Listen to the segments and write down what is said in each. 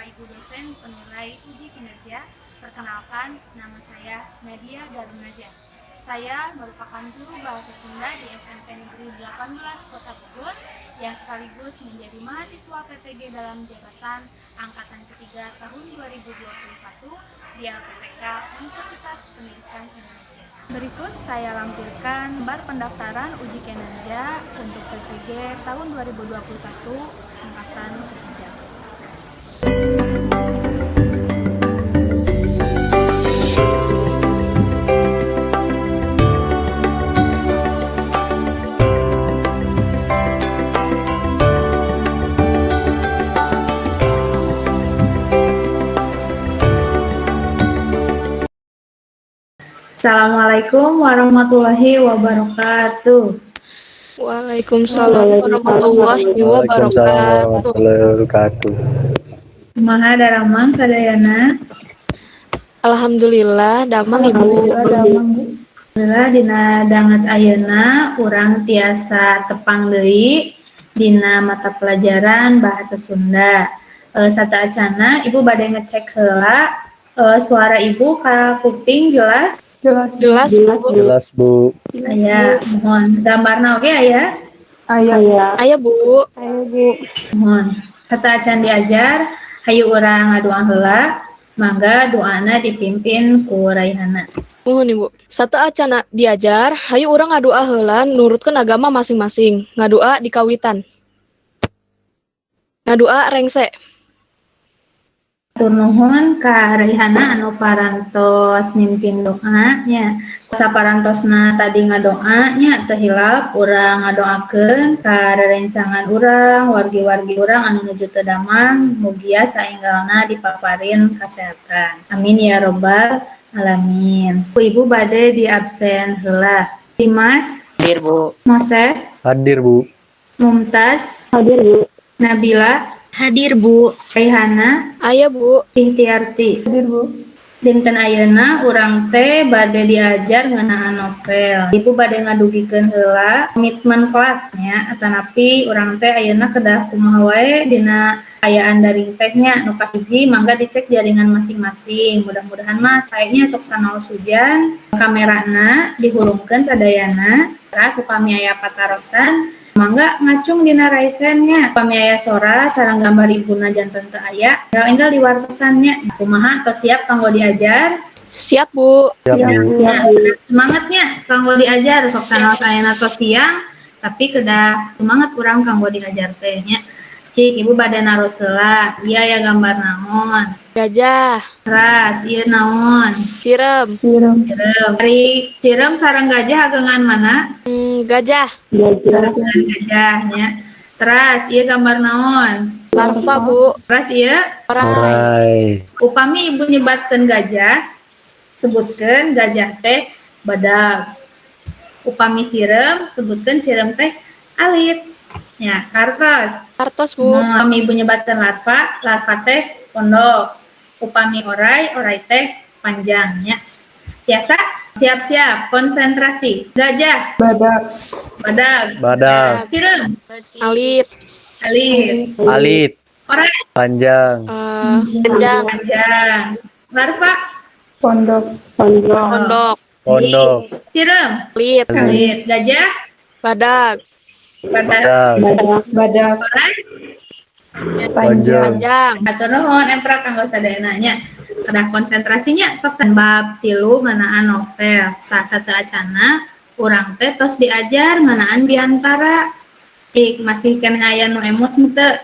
Ibu dosen penilai uji kinerja, perkenalkan nama saya Nadia Garunaja. Saya merupakan guru bahasa Sunda di SMP Negeri 18 Kota Bogor yang sekaligus menjadi mahasiswa PPG dalam jabatan angkatan ketiga tahun 2021 di LPTK Universitas Pendidikan Indonesia. Berikut saya lampirkan gambar pendaftaran uji kinerja untuk PPG tahun 2021 angkatan ketiga. Assalamualaikum warahmatullahi wabarakatuh. Waalaikumsalam warahmatullahi wabarakatuh. Kumaha daramang sadayana? Alhamdulillah damang Ibu. Alhamdulillah dina danget ayeuna urang tiasa tepang deui dina mata pelajaran bahasa Sunda. Sataacana Ibu bade ngecek heula suara Ibu ka kuping jelas? Jelas Bu. Jelas Bu. Aya, mohon gambarna oge aya? Aya Bu. Mohon. Sataacan diajar, hayu urang ngadoa heula, mangga doana dipimpin ku Raihana. Mohon Ibu. Sataacana diajar, hayu urang ngadua heula nurutkeun agama masing-masing. Ngadua di kawitan. Ngadua rengse. Atur nuhun ka Raihana anu parantos mimpin doa nya. Saparantosna tadi ngadoa nya teu hilap urang ngadoakeun ka rerencangan urang, wargi-wargi urang anu nuju teu damang mugia saenggalna dipaparin kasehatan. Amin ya robbal alamin. Ibu bade di absen heula. Dimas Hadir Bu. Moses Hadir Bu. Mumtaz Hadir Bu. Nabila Hadir Bu. Raihana Aya Bu. Ihtiarti. Hadir Bu. Dinten ayeuna urang teh bade diajar ngeunaan novel. Ibu bade ngadugikeun heula komitmen kelasnya atanapi urang teh ayeuna kedah kumaha wae dina ayaan daring teh nya nu kahiji mangga dicek jaringan masing-masing. Mudah-mudahan mah saenya sok sanaos hujan, kamerana dihulungkeun sadayana, supami aya patarosan mangga ngacung dina raisennya upami aya sora sareng gambar ibuna janten teu aya enggal diwartosannya kumaha tos siap kanggo diajar. Siap Bu. Semangatnya kanggo diajar sok sanaos ayeuna tos siang tapi kedah semangat urang kanggo diajar teh nya. Cik Ibu bade naros heula ieu aya gambar naon? Gajah. Ras ieu naon? Cirem. Ari sirem sareng gajah agengan mana? Gajah. Gajahnya. Teras ieu gambar naon? Larva Bu. Teras ieu Orai. upami Ibu nyebatkeun gajah sebutkeun gajah teh badag. Upami sirem sebutkeun sirem teh alit. Ya, kartos. Kartos Bu. Upami Ibu nyebatkeun larva, larva teh pondok. Upami orai, orai teh panjangnya. Tiasa siap-siap konsentrasi. Gajah, badag. Sirem, Alit. Alit. orai, Panjang. Panjang. panjang. Larva, Pondok. sirem, Alit. alit. Gajah, Badag. Badak. orai, Panjang. Panjang. atur nuhun emprak kanggo sadeunanya. Kedah konsentrasinya sok bab 3 ngeunaan novel. Tah sateacana urang teh tos diajar ngeunaan biantara. Cik masih keneh aya nu emut henteu?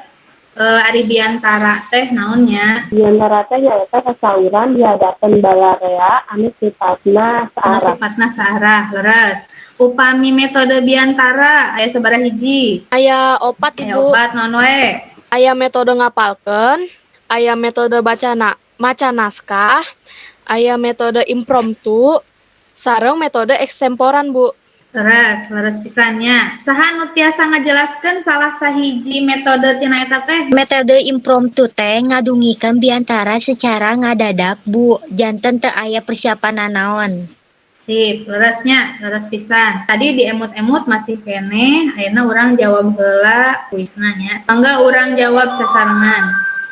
Ari biantara teh naonnya? Biantara teh nyaeta kasauran di hadapan balarea anu sifatna Anu saarah. sifatna saarah, leres. Upami metode biantara aya sabaraha hiji? Aya opat Aya Ibu. 4 naon wae? Aya metode ngapalkeun, aya metode maca naskah, aya metode impromptu, sareng metode eksemporan Bu. Leres pisannya. Saha nu tiasa ngajelaskeun salah sahiji metode tina eta teh? Metode impromptu teh ngadungikeun biantara secara ngadadak Bu. Janten teu aya persiapan naon. Sip, leres pisan. Tadi di emut-emut masih kene, ayeuna urang jawab heula kuisna nya. Sangga urang jawab sasarengan.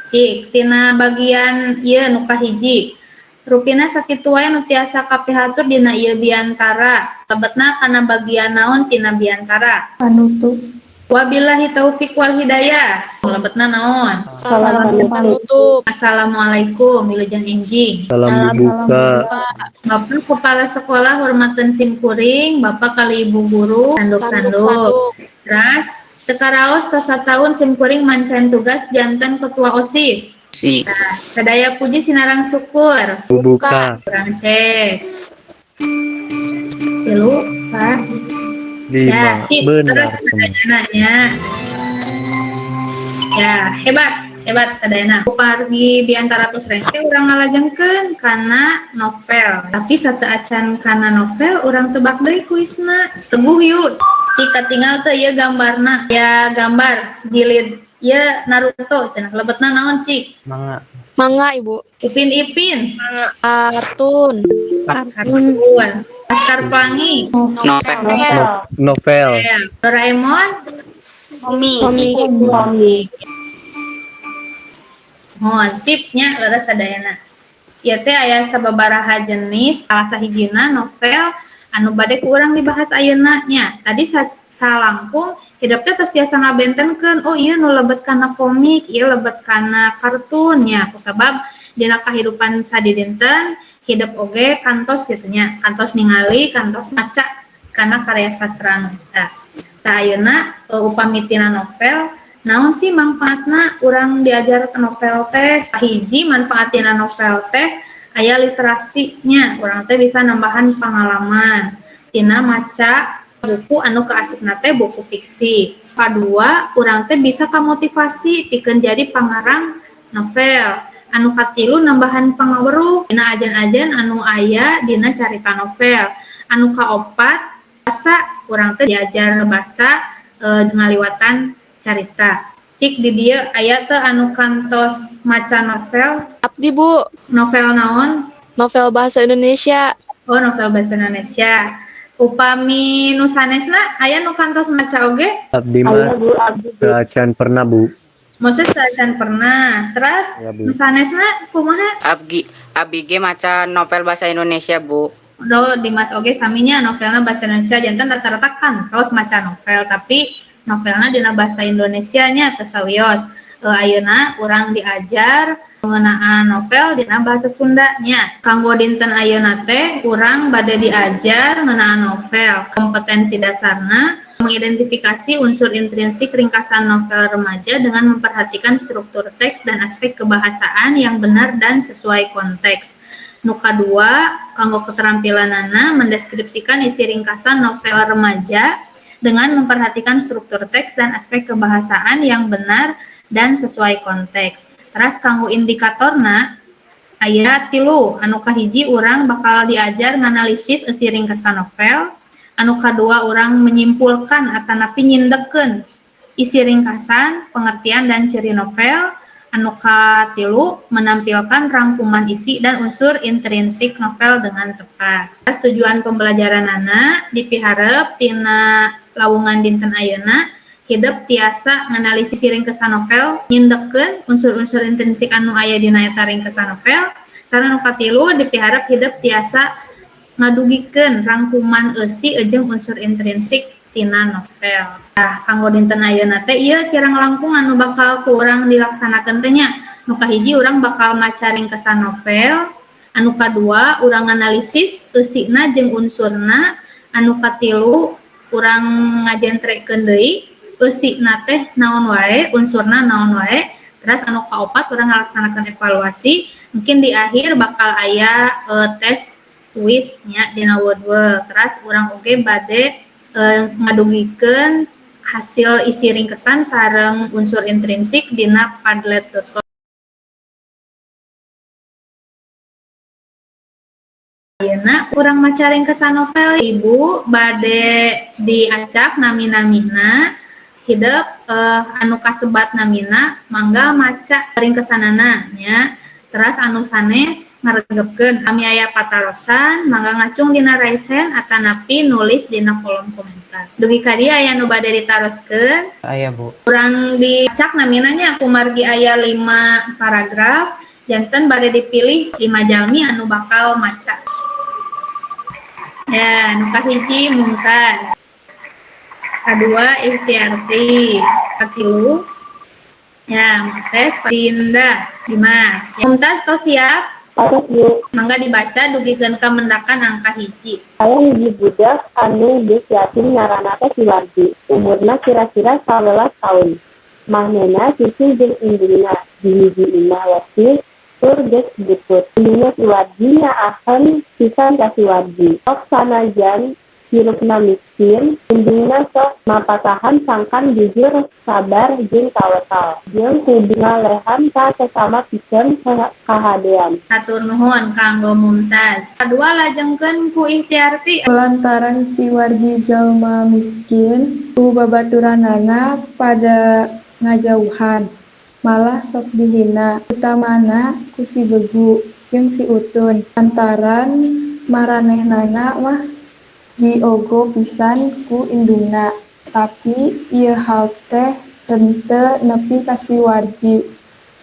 Cik, tina bagian ieu nu kahiji. Rupina sakitu wae nu tiasa kapihatur dina ieu biantara. Lebetna kana bagian naon tina biantara? Panutup. Wabillahi taufik wal hidayah. Lebetna naon? Salam Assalamualaikum. panutup. Assalamualaikum, wilujeng enjing. Salam dibuka. Bapak kepala sekolah hormaten simkuring, Bapak kali ibu guru, sanduk-sanduk. Sanduk-sanduk. Teras, tekaraos tos sataun simkuring mancan tugas janten ketua OSIS. Nah, sadaya puji sinarang syukur. Buka. Kurang cek. Tilu, Pak. Ya, 5. sip. Benar. Terus sadayana. Ya, hebat sadayana. Pargi biantara tos rengke urang ngalajengkeun kana novel. Tapi sate acan kana novel urang tebak deui kuisna. Teguh yuk. Cika tinggal teu ieu gambarna. Ya gambar jilid ieu Naruto cenah. Lebetna naon, Cik? Manga, Ibu. Ipin. Kartun. Kartun. Laskar Pelangi. Novel. Doraemon. Komik. Mohon sipnya leres sadayana. Ieu teh aya sababaraha jenis salah sahijina novel anu bade ku urang dibahas ayeuna nya. Tadi salangkung hidup teh tos tiasa ngabentenkeun, oh ieu nu lebet kana komik, ieu lebet kana kartun nya. Kusabab dina kahirupan sadidinten hidup oge kantos kitu nya, kantos ningali, kantos maca kana karya sastra. Tah ayeuna upamitina novel naon sih manfaatna urang diajar ke novel teh? Hiji manfaatina novel teh aya literasinya, urang teh bisa nambahan pengalaman tina maca buku anu kaasupna teh buku fiksi. Kadua, urang teh bisa kamotivasi pikeun jadi pangarang novel. Anu katilu nambahan pangaweruh dina ajan-ajan anu aya dina carita novel. Anu kaopat, basa urang teh diajar basa ngaliwatan carita. Cik di dieu aya teu anu kantos maca novel? Abdi, Bu. Novel naon? Novel bahasa Indonesia. Oh, novel bahasa Indonesia. Upami nu sanesna aya nu kantos maca oge? Abdi Ayo mah Bu, abdi. acan pernah, Bu. Maksud sacan pernah. Terus Ya, Bu. nu sanesna kumaha? Abdi ge maca novel bahasa Indonesia, Bu. Do Dimas oge saminya novelna bahasa Indonesia janten rata-rata kantos maca novel tapi novelna dina bahasa Indonesia nya teu sawios. Ayeuna urang diajar ngeunaan novel dina bahasa Sunda nya. Kanggo dinten ayeuna teh urang bade diajar ngeunaan novel. Kompetensi dasarna mengidentifikasi unsur intrinsik ringkasan novel remaja dengan memperhatikan struktur teks dan aspek kebahasaan yang benar dan sesuai konteks. Nu kadua, kanggo keterampilanana mendeskripsikan isi ringkasan novel remaja dengan memperhatikan struktur teks dan aspek kebahasaan yang benar dan sesuai konteks. Terus kanggo indikatorna aya 3, anu kahiji urang bakal diajar nganalisis isi ringkasan novel, anu kadua urang menyimpulkan atanapi nyindekeun isi ringkasan, pengertian dan ciri novel, anu katilu menampilkan rangkuman isi dan unsur intrinsik novel dengan tepat. Terus tujuan pembelajaranana dipihareup tina lawungan dinten ayeuna hidup tiasa nganalisis ringkesan novel, nyindekeun unsur-unsur intrinsik anu aya dina eta ringkesan novel, sareng anu katilu dipihareup hidup tiasa ngadugikeun rangkuman eusi jeung unsur intrinsik tina novel. Nah, kanggo dinten ayeuna teh ieu kirang langkung anu bakal ku urang dilaksanakeun teh nya. Nu kahiji urang bakal maca ringkesan novel, anu kadua urang analisis eusina jeung unsurna, anu katilu urang ngajentrekeun deui eusina teh naon wae, unsurna naon wae. Terus anu kaopat urang ngalaksanakeun evaluasi, mungkin di akhir bakal aya tes kuis nya dina Wordwall. Terus urang oge bade ngadugikeun hasil isi ringkesan sareng unsur intrinsik dina padlet.com. Ayeuna urang maca ringkesan novel Ibu bade diacak nami-namina hidup anu kasebat namina mangga maca ringkesanana nya. Teras anu sanes ngaregepkeun kami aya patarosan mangga ngacung dina raisen atanapi nulis dina kolom komentar. Dugi ka dieu aya nu bade ditaroskeun. Aya Bu. Urang dicak naminanya aku margi aya 5 paragraf janten bade dipilih 5 jalmi anu bakal maca. Ya, nu kahiji Mumtaz. Kadua Ikhtiarti. Katilu ya, Moses, Dinda, Dimas. Mumtaz tos siap? Terus yuk, Mangga dibaca dugikeun ka mendakan angka hiji. aya hiji budak anu geus yatim ngaranna teh Siwardi. Umurna kira-kira 11 tahun. Mahnena cucu jeung indungna di hiji imah leutik tur geus butut. Indungna Siwardi nyaahan pisan ka Siwardi. Sok sanajan hirupna miskin, indungna sok mapatahan sangkan jujur, sabar, jeung tawakal. Jeung kudu ngalehan ka sesama pikeun kahadean. Hatur nuhun kanggo Mumtaz. Kadua lajengkeun ku Ikhtiarti. Lantaran si warji jalma miskin, ku babaturanana pada ngajauhan, malah sok dihina. Utamana ku si Begu jeung si Utun. Lantaran maranehnana mah diogo pisan ku indungna. Tapi ieu hal teh teu nepi ka si warji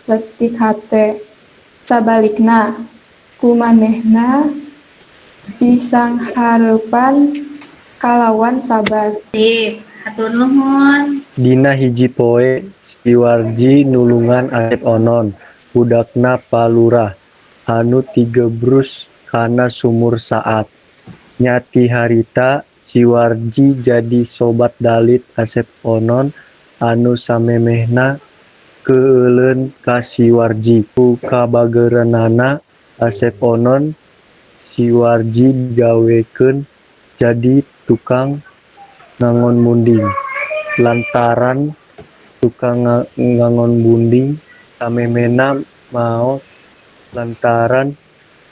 leutik hate. Sabalikna, ku manehna disanghareupan kalawan sabar. Sip, hatur nuhun. Dina hiji poe si warji nulungan Asep Onon budakna palurah anu tigebrus kana sumur saat. Nyati harita si warji jadi sobat dalit Asep Onon anu samemehna keeuleun ka si warji. Ku kabageranana Asep Onon si warji digawekeun jadi tukang ngangon munding. Lantaran tukang ngangon munding samemehna maot lantaran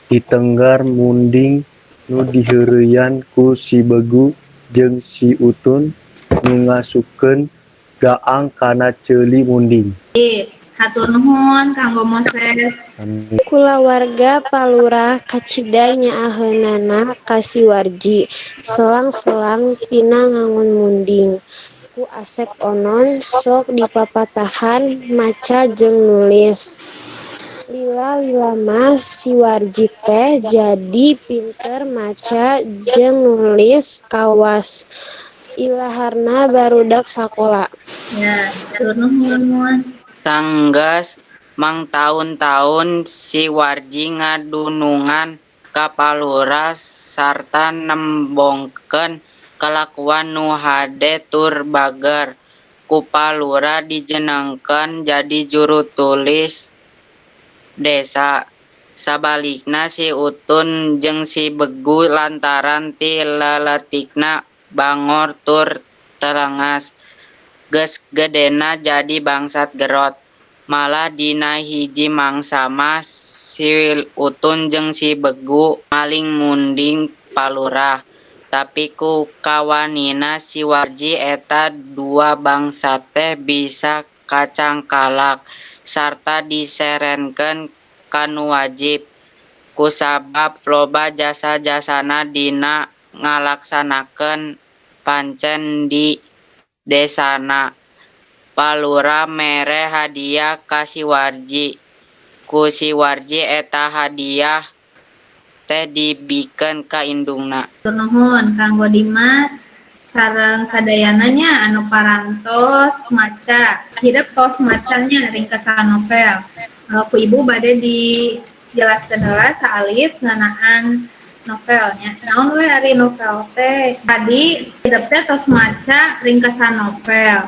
ditenggar munding nu diheureuyan ku si Begu jeung si Utun nu ngasukeun gaang kana ceuli munding. Sip, hatur nuhun kanggo Moses. Kulawarga palurah kacida nyaaheunana ka si warji selang-selang tina ngangon munding. Ku Asep Onon sok dipapatahan maca jeung nulis. Lila mah si warji teh jadi pinter maca jeung nulis kawas. Ilaharna barudak sakola. Ya, hatur nuhun. Sanggeus mang tahun-tahun si warji ngadunungan ka palurah sarta nembongkeun kelakuan nu hade tur bager. Ku palurah dijenengkeun jadi juru tulis desa. Sabalikna si Utun jeung si Begu lantaran ti leletikna bangor tur telengas. Geus gedena jadi bangsat gerot. Malah dina hiji mangsa mah si Utun jeung si Begu maling munding palurah. Tapi ku kawanina si warji eta dua bangsa teh bisa kacangkalak sarta diserenkeun kanu wajib. Kusabab loba jasa-jasana dina ngalaksanakeun pancen di desana. Palurah mere hadiah ka si warji. Ku si warji eta hadiah teh dibikeun ka indungna. Hatur nuhun kanggo Dimas sareng sadayananya anu parantos maca. Hidup tos macanya ringkesan novel. Ku ibu bade dijelaskeun heula saalit ngeunaan novelnya. Naon we ari novel teh? Tadi hidup teh tos maca ringkesan novel.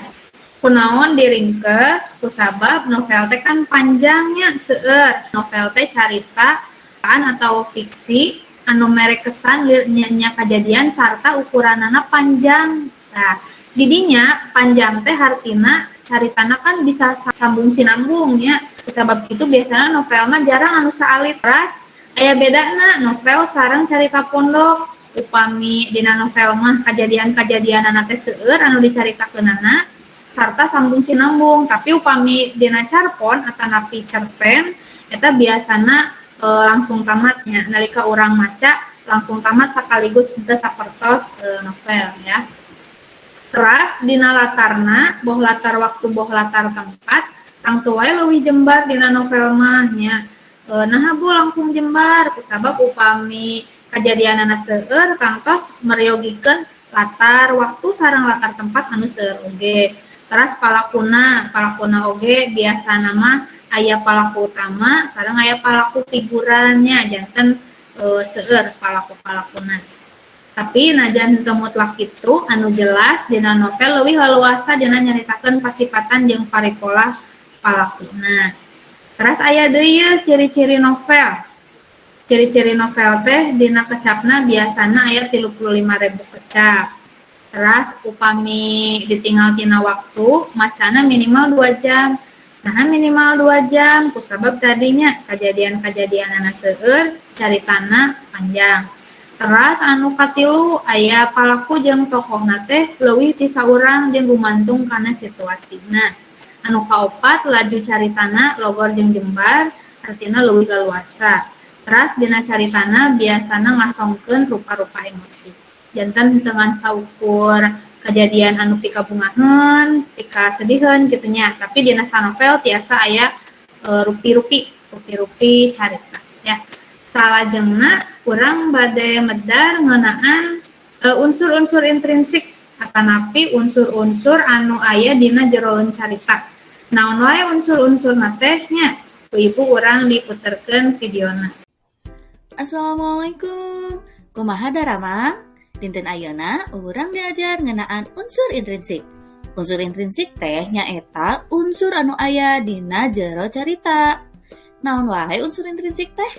Kunaon diringkes kusabab novel teh kan panjangnya seueur. Novel teh carita atau fiksi anu mere kesan nya kejadian sarta ukuranana panjang. Nah, didinya panjang teh hartina caritana kan bisa sambung sinambung ya. Sebab itu biasanya novel mah jarang anu saalit. Ras aya bedana novel sareng carita pondok. Upami dina novel mah kejadian-kejadianana teh seueur anu dicaritakeunana sarta sambung sinambung. Tapi upami dina carpon atanapi cerpen eta biasana langsung tamatnya nalika urang maca langsung tamat sekaligus teu sapertos novel ya. Teras dina latarna boh latar waktu boh latar tempat tangtu wae leuwih jembar dina novel mah nya. Nah bu langkung jembar kusabab upami kajadianana seueur kantos meryogikeun latar waktu sareng latar tempat anu seueur oge. Teras palakuna oge biasana mah aya palaku utama sareng aya palaku figurannya janten seueur palaku-palakuna. Tapi najan teu mutlak kitu anu jelas dina novel leuwih leluasa dina nyaritakeun pasipatan jeung parikola palakuna. Teras aya deui ye ciri-ciri novel. Ciri-ciri novel teh dina kecapna biasana aya 35.000 kecap. Teras upami ditinggal tina waktu macana minimal 2 jam. Nah minimal 2 jam kusabab tadinya kajadian-kajadian anu seueur caritana panjang. Teras anu katilu aya palaku jeung tokohna teh leuwih ti saurang jeung gumantung kana situasina. Anu kaopat laju caritana logor jeung jembar artina leuwih leluasa. Teras dina caritana biasana ngasongkeun rupa-rupa emosi. Janten dengan saukur kejadian anu pika bungaheun, pika sediheun kitu nya. Tapi dina novel tiasa aya rupi-rupi carita ya. Salajengna urang bade medar ngeunaan unsur-unsur intrinsik atanapi unsur-unsur anu aya dina jeroeun carita. Naon wae unsur-unsurna teh nya ku ibu urang diputerkeun videona. Assalamualaikum. Kumaha Darama? Dinten ayeuna urang diajar ngeunaan unsur intrinsik. Unsur intrinsik teh nyaeta unsur anu aya dina jero carita. Naon wae unsur intrinsik teh?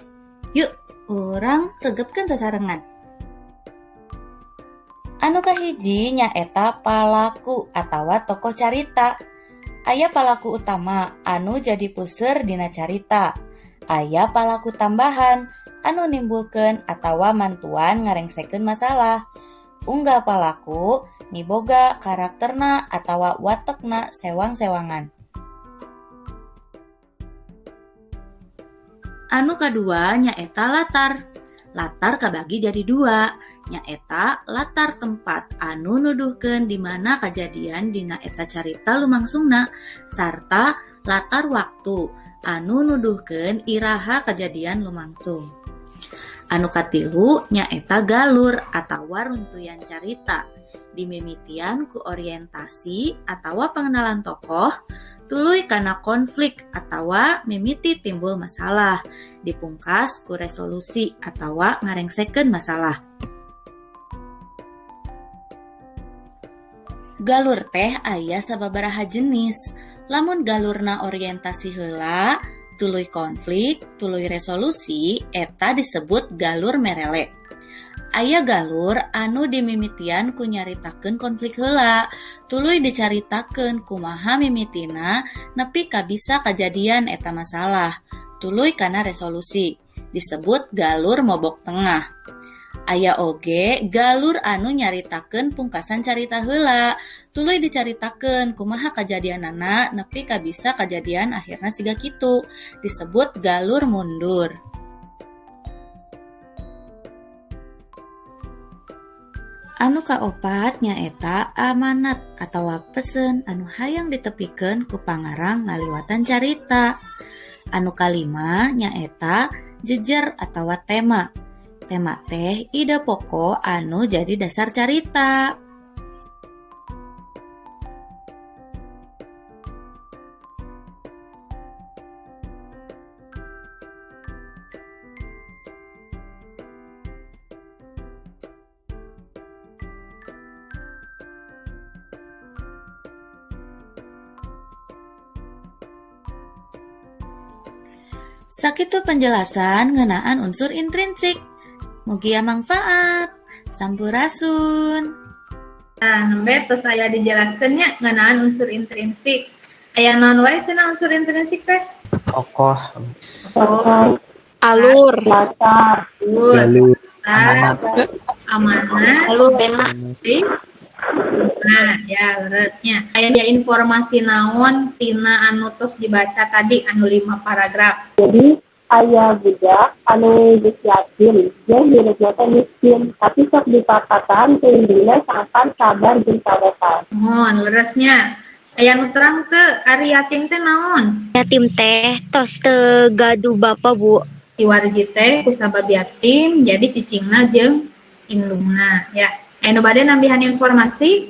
Yuk, urang regepkeun sasarengan. Anu kahiji nyaeta palaku atawa tokoh carita. Aya palaku utama anu jadi puseur dina carita. Aya palaku tambahan anu nimbulkeun atawa mantuan ngarengsekeun masalah. Unggal palaku miboga karakterna atawa watekna sewang-sewangan. Anu kadua nyaeta latar. Latar kabagi jadi 2, nyaeta latar tempat anu nuduhkeun di mana kajadian dina eta carita lumangsungna sarta latar waktu anu nuduhkeun iraha kajadian lumangsung. Anu katilu nyaeta galur atawa runtuyan carita. Dimimitian ku orientasi atawa pengenalan tokoh tuluy kana konflik atawa mimiti timbul masalah. Dipungkas ku resolusi atawa ngarengsekeun masalah. Galur teh aya sababaraha jenis. Lamun galurna orientasi heula, tuluy konflik, tuluy resolusi, eta disebut galur merele. Aya galur anu dimimitian ku nyaritakeun konflik heula, tuluy dicaritakeun kumaha mimitina nepi ka bisa kajadian eta masalah, tuluy kana resolusi, disebut galur mobok tengah. Aya oge galur anu nyaritakeun pungkasan carita heula, tuluy dicaritakeun kumaha kajadianana nepi ka bisa kajadian akhirna siga kitu, disebut galur mundur. Anu kaopat nyaeta amanat atawa pesen anu hayang ditepikeun ku pangarang ngaliwatan carita. Anu kalima nyaeta jejer atawa tema. Tema teh ide pokok anu jadi dasar carita. Sakitu penjelasan ngeunaan unsur intrinsik. Mugia manfaat. Sampurasun. Nah, nembe tos aya dijelaskeunnya ngeunaan unsur intrinsik. Aya naon wae cenah unsur intrinsik teh? Tokoh, Alur. Latar, Galur, amanat, lalu tema, Nah, ya leresnya. Aya informasi naon tina anu tos dibaca tadi anu 5 paragraf. Jadi aya budak anu geus yatim, jeung hirupna teh miskin, tapi sok dipapatahan teu indina sangkan sabar jeung tawakal. Mohon leresnya. Aya nu terang teu ari yatim teh naon? Yatim teh tos teu gaduh bapa, Bu. Si Warji teh ku sabab yatim jadi cicingna jeung indungna ya. Anu bade nambihan informasi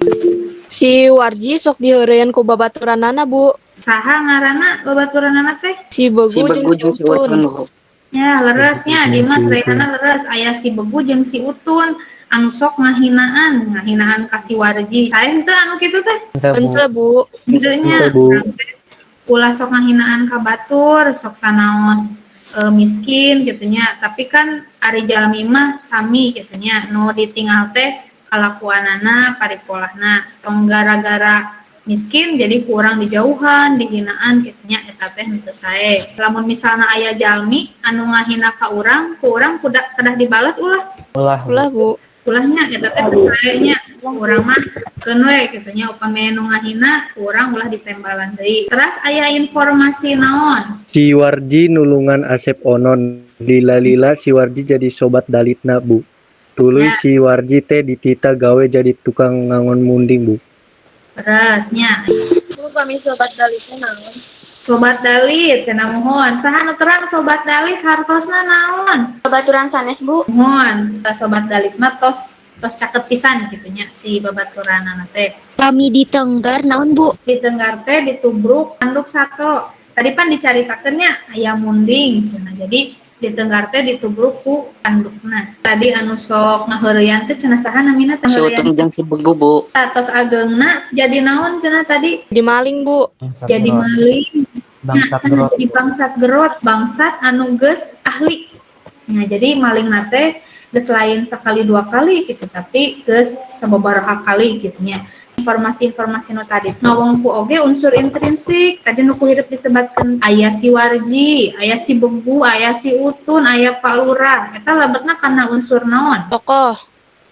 Si Warji sok diheureun ku babaturanana, Bu. saha ngaranna babaturanana teh? Si Begu Si jeung Begu si jeung si Utun. Utun, Bu. Ya leresnya Dimas Rehana leres aya si Begu jeung si Utun anu sok ngahinaan ka si Warji. Sae henteu anu kitu teh? Henteu, Bu. Henteu nya. Henteu, Bu. Ulah sok ngahinaan ka batur, sok sanaos miskin gitunya. Tapi kan ari jalmi mah sami gitunya. Nu ditinggal teh kalakuanana, paripolahna. Tong gara-gara miskin jadi kurang dijauhan, dihinaan gitunya eta teh henteu sae. Lamun misalna aya jalmi anu ngahina ka urang, ku urang kedah dibalas ulah. Ulah, Bu. Ulahnya eta teh teu sae nya. Urang mah keun we gitunya upami anu ngahina, urang ulah ditembalan deui. Terus aya informasi naon? Si Warji nulungan Asep Onon. Lila-lila si Warji jadi sobat dalitna, Bu. Tuluy si Warji teh ditita gawe jadi tukang ngangon munding, Bu. Terusnya Bu pami sobat dalitna naon? sobat dalit cenah mohon. Saha nu terang sobat dalit hartosna naon? Babaturan sanes, Bu. Mohon, sobat dalit mah tos caket pisan gitunya si babaturanana teh. Kami ditenggar naon, Bu? Di Tenggar teh ditubruk handuk sato. Tadi pan dicaritakeunnya aya munding cenah. Jadi di Tenggar teh ditubruk ku handukna. Tadi anu sok ngaheureuyan teh cenah saha namina teh? Si Utun jeung si Begu, Bu. Tos ageungna jadi naon cenah tadi? Di maling, Bu. Jadi maling. Bangsat Nah, gerot. jadi bangsat gerot, bangsat anu geus ahli. Nah, jadi maling nate geus lain sekali dua kali gitu, tapi geus sababaraha kali gitu nya. Informasi-informasi nu tadi nawong ku oge unsur intrinsik tadi nu ku hidup disebutkeun aya si Warji, aya si Begu, aya si Utun, aya Pak Lurah. Eta lebetna kana unsur naon? Tokoh.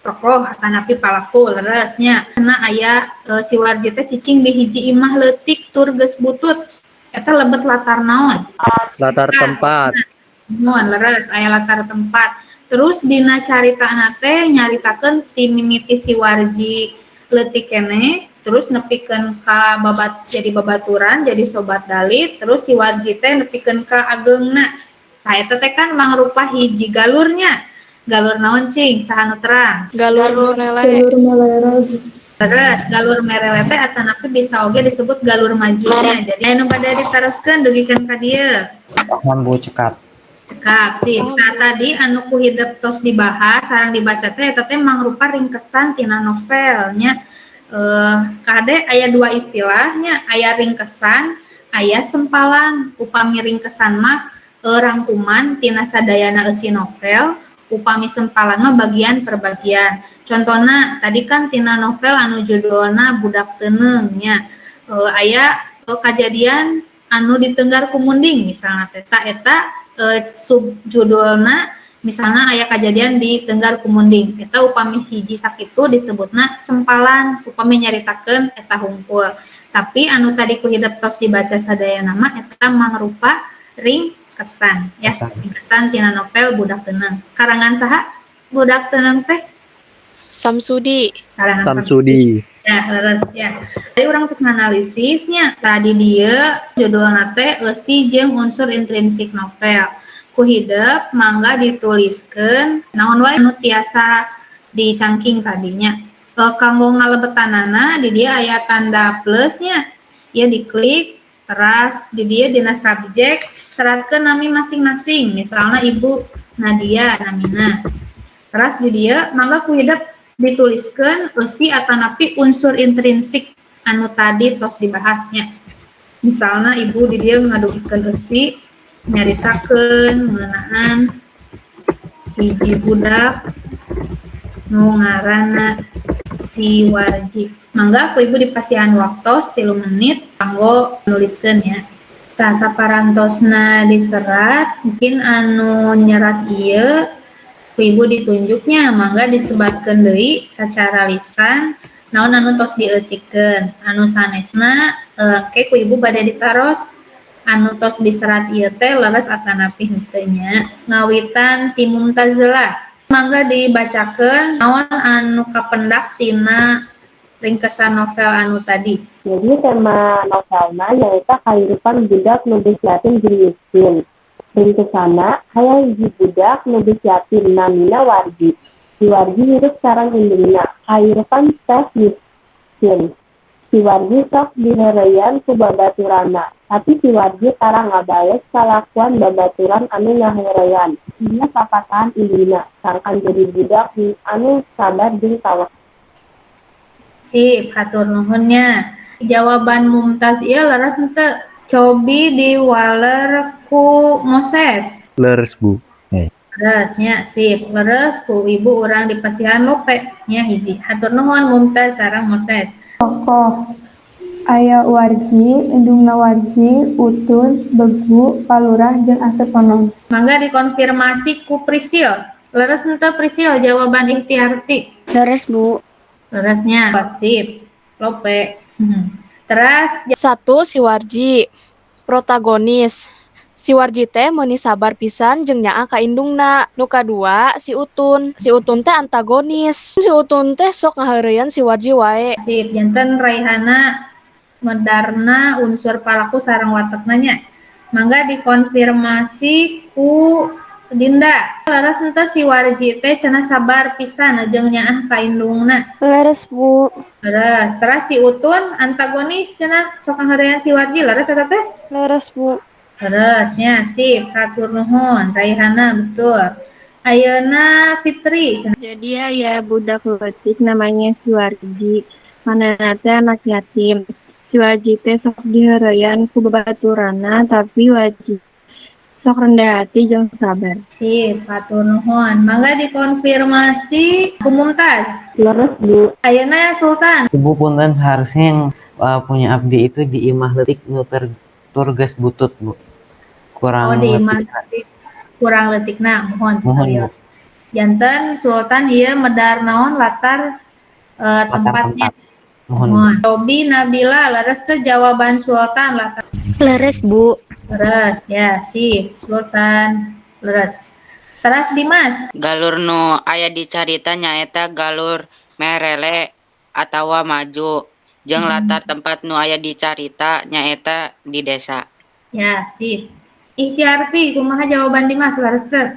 Tokoh atanapi palaku leresnya. Karena aya si Warji teh cicing di hiji imah leutik tur geus butut. Eta lebet latar naon? Latar tempat. Mun leres aya latar tempat. Terus dina caritaana teh nyaritakeun ti mimiti si Warji leutik keneh, terus nepikeun ka jadi babaturan, jadi sobat dalit, terus si Warji teh nepikeun ka ageungna. Nah eta teh kan mangrupa hiji galurnya. Galur naon cing? Saha nu terang? Galur meleleh. Jalur meleleh. Terus galur merele teh atanapi bisa oge disebut galur majunya. Jadi anu pada diteruskeun dugikeun ka dieu. Mambu cekat. Cekap sih. Nah tadi anu ku hidup tos dibahas sareng dibaca teh eta teh mangrupa ringkesan tina novelnya. Kade aya dua istilahnya, aya ringkesan, aya sempalan. Upami ringkesan mah rangkuman tina sadayana eusi novel, upami sempalan mah bagian per bagian. Contohna tadi kan tina novel anu judulna Budak Teuneung nya. Aya kejadian anu di Tenggar Kumunding misalnya eta subjudulna misalnya aya kejadian di Tenggar Kumunding. Eta upami hiji sakitu disebutna sempalan, upami nyaritakeun eta hungkul. Tapi anu tadi ku hidup tos dibaca sadayana mah eta mangrupa ringkesan ya. Ringkesan tina novel Budak Teuneung. Karangan saha? Budak Teuneung teh Samsudi. karangan Samsudi. Ya, leres ya. Tadi orang terus analisisnya. Tadi dia judulna teh eusi jeung unsur intrinsik novel. Ku hideuk mangga dituliskeun naon wae anu tiasa dicangking tadinya. Kanggo ngalebetanana di dia aya tanda plusnya. Ya diklik teras di dia dina subjek seratkeun nami masing-masing. Misalnya Ibu Nadia namina. Teras di dia mangga ku hideuk dituliskan eusi atanapi unsur intrinsik anu tadi tos dibahasnya. Misalnya ibu di dia ngadugikeun eusi nyaritakeun ngeunaan hiji budak nu ngaranna si Warji. Mangga ku ibu dipasihan waktos 3 menit kanggo nuliskeun ya. Tah saparantosna diserat mungkin anu nyerat ieu Ibu ditunjuknya, mangga disebatkeun deui sacara lisan naon anu tos dieusikeun anu sanesna ke ku ibu bade ditaros anu tos diserat ieu teh leres atanapi henteu nya ngawitan ti Mumtazilah. Mangga dibacakeun naon anu kapendak tina ringkesan novel anu tadi. Jadi tema novelna nyaeta kahirupan budak nu geus yatim jeung miskin. Ringkesana aya hiji budak nu geus yatim namina Warji. Si Warji hirup sareng indungna kahirupan teh miskin. Si Warji sok diheureuyan ku babaturana, tapi si Warji tara ngabaes kalakuan babaturan anu ngaheureuyan. Ieu papatahan indungna, sangkan jadi budak anu sabar jeung tawakal. Sip, hatur nuhunnya. Jawaban Mumtaz ieu leres henteu? Cobi diwaler ku Moses. Leres Bu. Leres nya, sip. Leres ku ibu urang di pasihan lope nya hiji. Hatur nuhun Mumtaz sareng Moses. Tokoh aya Warji, indungna Warji, Utun, Begu, Palurah, jeung Asep Onon. Mangga dikonfirmasi ku Prisil. Leres henteu Prisil jawaban ikhtiarti? Leres, Bu. Leresnya sip. Lope. Terus 1. Si Warji protagonis. Si Warji teh meuni sabar pisan jeung nyaa ka indungna. Nu kadua si Utun. Si Utun teh antagonis. Si Utun teh sok ngaheureuyan si Warji wae. sip, janten Raihana medarna unsur palaku sareng watekna nya. Mangga dikonfirmasi ku Dinda. Leres henteu si Warji teh cenah sabar pisan jeung nyaah ka indungna. Leres, Bu. Leres. Terus si Utun antagonis cenah sok ngaheureuyan si Warji. Leres eta teh? Leres, Bu. Leresnya sip, hatur nuhun. Raihana betul. Ayeuna Fitri cenah. Jadi ya budak leutik namanya si Warji. Manehna teh anak yatim. Si Warji teh sok diheureuyan ku babaturana tapi Warji sok rendah hati jeung sabar. Sip, hatur nuhun. Mangga dikonfirmasi ku Mumtaz. Leres Bu. Ayeuna Sultan. Ibu punten seharusnya yang punya abdi itu di imah leutik nu turgas butut, Bu. Kurang di leutik. imah kurang leutikna mohon Mohon, serius. Janten Sultan ieu medar naon latar tempatnya. Mohon. Robi Nabila leres teh jawaban Sultan latar. Leres, Bu. Leres ya, sip. Sultan leres. Teras Dimas. Galur nu aya di carita nyaeta galur merele atawa maju. Jeung latar tempat nu aya di carita nyaeta di desa. Ya, sip. Ikhtiarti, kumaha jawaban Dimas leres teu?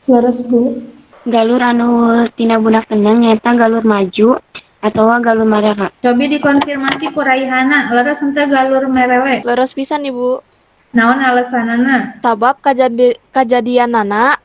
Leres, Bu. Galur anu tina budak tendang nyaeta galur maju atau galur mereka. Cobi dikonfirmasi ku Raihana, leres henteu galur merele? Leres pisan, Ibu. Naon alasanana? Sabab kajadianana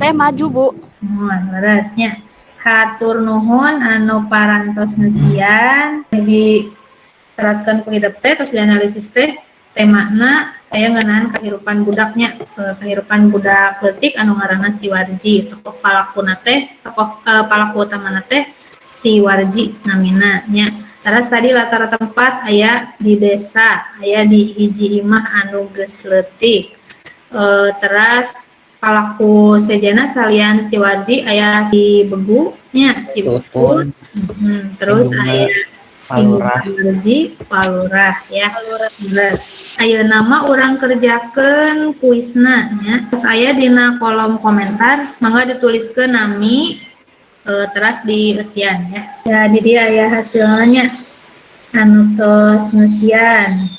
teh maju, Bu. Mohon leresnya. Hatur nuhun anu parantos ngeusian diteratkeun ku hidup teh tos dianalisis teh temana aya ngeunaan kahirupan budaknya, kahirupan budak leutik anu ngaranna si Warji. Tokoh palakuna teh, palaku utamana teh si Warji namina nya. Terus tadi latar tempat aya di desa, aya di hiji imah anu geus leutik. Terus palaku sejana salian si Warji aya si Begu nya, si Utun. Terus aya Palurah. Warji, Palurah ya. Terus aya nama urang kerjakeun kuisna nya. Terus aya dina kolom komentar mangga dituliskeun nami teras di eusian ya. Jadi dia aya hasilnya anu tos ngeusian.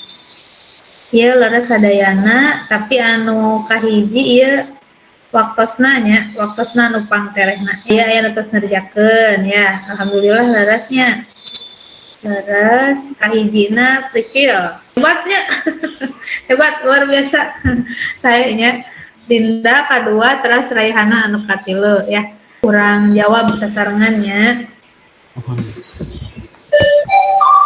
Ieu leres sadayana tapi anu kahiji ieu waktosna nya, waktosna anu pangterehna. Ieu aya anu tos ngerjakeun ya. Alhamdulillah leresnya. Leres kahijina Prisil. Hebatnya. Hebat luar biasa. Saya nya Dinda kadua terus Raihana anu katilu ya. Kurang jawab bisa sarengannya.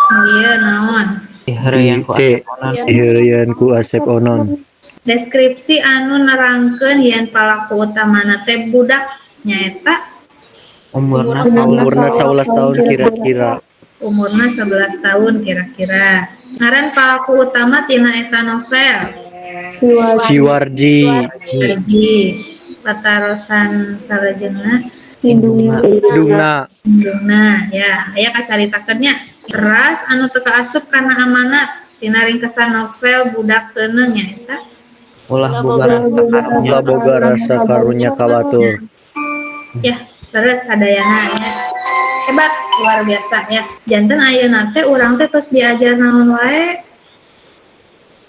Iya naon? Diheureuyan ku Asep Onon. Deskripsi anu nerangkeun hieun palaku utamana teh budak nyaeta Umurna 11 tahun kira-kira. Umurna 11 tahun kira-kira. Ngaran palaku utama tina eta novel. Si Warji. Warji. Latarosan salajengna Indungna. Indungna. Nah, ya, aya kacaritakeunnya. Teras anu teka asup kana amanat tina ringkesan novel Budak Teuneu nya eta. Ulah boga rasa karunya. Ulah boga rasa karunya ka batur. Ya, terus sadayana ya. Hebat, luar biasa ya. Janten ayeuna teh urang teh tos diajar naon wae,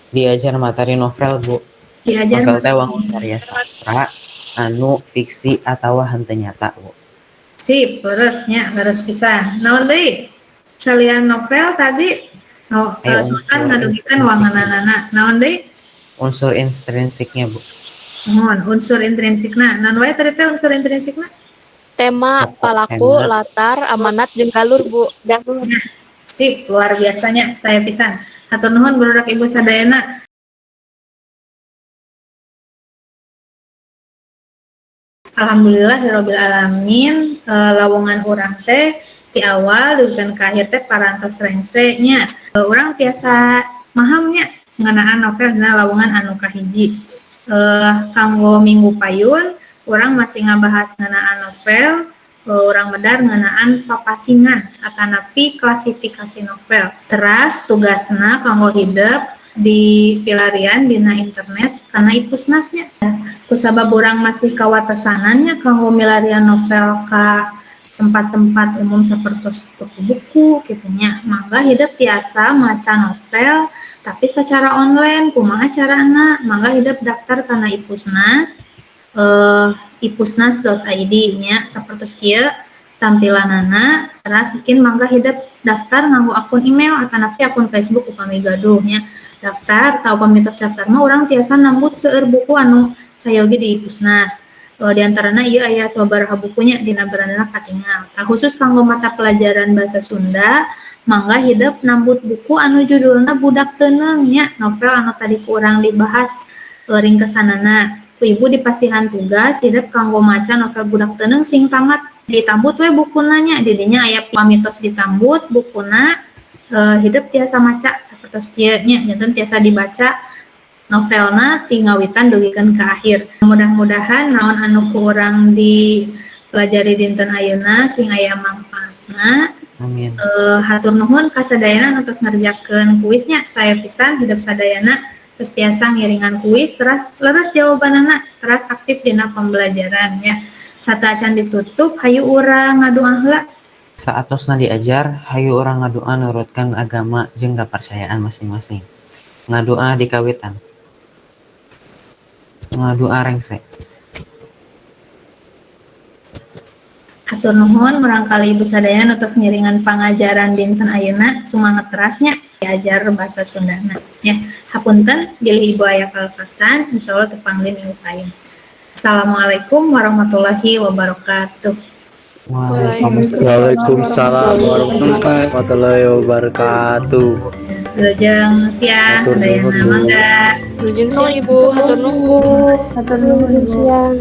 Diajar materi novel, Bu. diajar Novel teh wangun karya sastra anu fiksi atawa henteu nyata, Bu. sip, leresnya, leres pisan. Naon deui? Salian novel tadi Aya Sultan unsur ngadugikeun intrinsik. wanganana. Naon deui? Unsur intrinsiknya, Bu. Mohon unsur intrinsikna. Naon wae tadi teh unsur intrinsikna? Tema, Pokok palaku, tema. latar, amanat, jeung galur, Bu. Sip, luar biasanya saya pisan. Hatur nuhun budak Ibu sadayana. Alhamdulillahirabbil alamin. Lawongan urang teh ti awal dugikan ka akhir teh parantos rengse nya. Urang tiasa mahamnya ngeunaan novel dina lawongan anu kahiji. Kanggo minggu payun urang masih ngabahas ngeunaan novel. Urang medar ngeunaan papasingan atanapi klasifikasi novel. Teras tugasna kanggo hidup di pilarian dina internet karena ipusnasnya. Kusabab urang masih kawatesanannya kanggo milarian novel ka tempat-tempat umum sapertos toko buku gitunya. Mangga hidup tiasa maca novel tapi secara online. Kumaha carana? Mangga hidup daftar kana Ipusnas. Ipusnas.id nya sapertos kieu tampilanana. Teras saking mangga hidup daftar nganggo akun email atanapi akun Facebook upami gaduh nya. Daftar atau pamitos daftar mah urang tiasa nambut seueur buku anu sayogi di Ipusnas. Di antarana ieu aya sababaraha bukunya dina beranana katingal. Khusus kanggo mata pelajaran bahasa Sunda, mangga hidup nambut buku anu judulna Budak Teuneu nya, novel anu tadi ku urang dibahas ringkesanana. Ku ibu dipasihan tugas hidup kanggo maca novel Budak Teuneu sing tamat. Ditambut we bukuna nya, di dinya aya pamitos ditambut bukuna. Hidup tiasa maca sapertos kieu nya, janten tiasa dibaca novelna ti ngawitan dugikeun ka akhir. Mudah-mudahan naon anu ku urang dipelajari dinten ayeuna sing aya mangpaatna. Amin. Hatur nuhun ka sadayana anu tos ngerjakeun kuisnya. Saya pisan hidup sadayana terus tiasa ngiringan kuis teras leres jawabanana, teras aktif dina pembelajaran ya. Sataacan ditutup hayu urang ngadoa heula. Saatosna diajar, hayu orang ngadoa nurutkan agama jeung kepercayaan masing-masing. Ngadoa di kawitan. Ngadoa rengse. Hatur nuhun murangkali Ibu sadayana tos ngiringan pangajaran dinten ayeuna sumanget terasnya diajar bahasa Sundana ya. Hapunten bilih Ibu aya kalpatan insyaallah tepanglih minggu payun. Assalamualaikum warahmatullahi wabarakatuh. Waalaikumsalam warahmatullahi wabarakatuh. Lujeng siang sadayana mangga. Lujeng siang, Ibu. Hatur nuhun. Hatur nuhun siang.